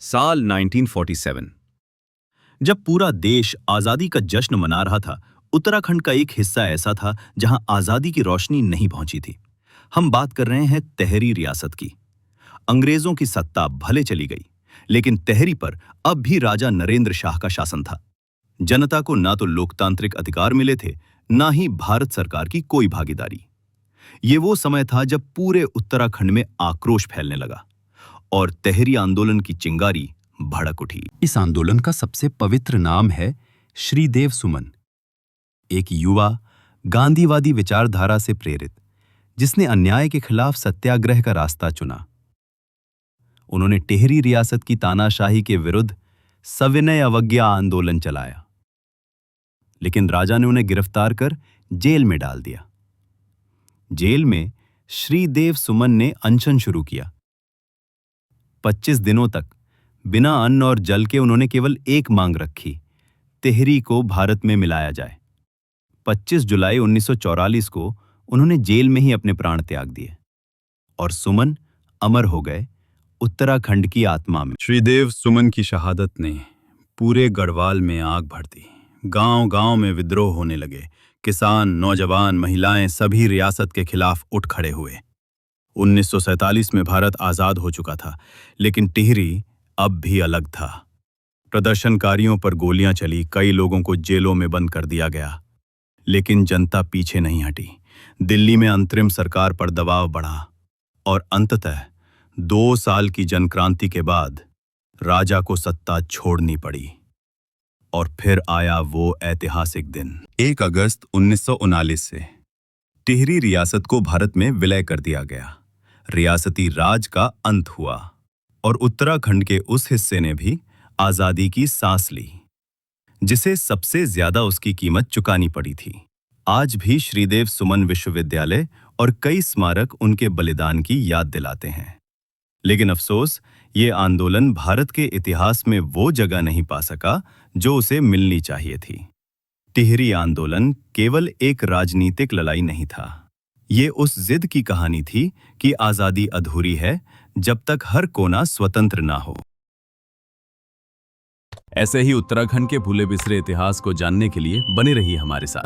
साल 1947। जब पूरा देश आजादी का जश्न मना रहा था, उत्तराखंड का एक हिस्सा ऐसा था जहां आजादी की रोशनी नहीं पहुंची थी। हम बात कर रहे हैं तेहरी रियासत की। अंग्रेजों की सत्ता भले चली गई, लेकिन तेहरी पर अब भी राजा नरेंद्र शाह का शासन था। जनता को ना तो लोकतांत्रिक अधिकार मिले थे, ना ही भारत सरकार की कोई भागीदारी। ये वो समय था जब पूरे उत्तराखंड में आक्रोश फैलने लगा और तेहरी आंदोलन की चिंगारी भड़क उठी। इस आंदोलन का सबसे पवित्र नाम है श्रीदेव सुमन, एक युवा गांधीवादी विचारधारा से प्रेरित, जिसने अन्याय के खिलाफ सत्याग्रह का रास्ता चुना। उन्होंने टिहरी रियासत की तानाशाही के विरुद्ध सविनय अवज्ञा आंदोलन चलाया, लेकिन राजा ने उन्हें गिरफ्तार कर जेल में डाल दिया। जेल में श्रीदेव सुमन ने अनशन शुरू किया। 25 दिनों तक बिना अन्न और जल के उन्होंने केवल एक मांग रखी, तेहरी को भारत में मिलाया जाए। 25 जुलाई 1944 को उन्होंने जेल में ही अपने प्राण त्याग दिए और सुमन अमर हो गए उत्तराखंड की आत्मा में। श्रीदेव सुमन की शहादत ने पूरे गढ़वाल में आग भर दी। गांव-गांव में विद्रोह होने लगे। किसान, नौजवान, महिलाएं सभी रियासत के खिलाफ उठ खड़े हुए। 1947 में भारत आजाद हो चुका था, लेकिन टिहरी अब भी अलग था। प्रदर्शनकारियों पर गोलियां चली, कई लोगों को जेलों में बंद कर दिया गया, लेकिन जनता पीछे नहीं हटी। दिल्ली में अंतरिम सरकार पर दबाव बढ़ा और अंततः 2 साल की जनक्रांति के बाद राजा को सत्ता छोड़नी पड़ी। और फिर आया वो ऐतिहासिक दिन। 1 अगस्त 1939 से टिहरी रियासत को भारत में विलय कर दिया गया। रियासती राज का अंत हुआ और उत्तराखंड के उस हिस्से ने भी आजादी की सांस ली, जिसे सबसे ज्यादा उसकी कीमत चुकानी पड़ी थी। आज भी श्रीदेव सुमन विश्वविद्यालय और कई स्मारक उनके बलिदान की याद दिलाते हैं। लेकिन अफसोस, ये आंदोलन भारत के इतिहास में वो जगह नहीं पा सका जो उसे मिलनी चाहिए थी। टिहरी आंदोलन केवल एक राजनीतिक लड़ाई नहीं था। ये उस जिद की कहानी थी कि आजादी अधूरी है जब तक हर कोना स्वतंत्र ना हो। ऐसे ही उत्तराखंड के भूले बिसरे इतिहास को जानने के लिए बने रहिए हमारे साथ।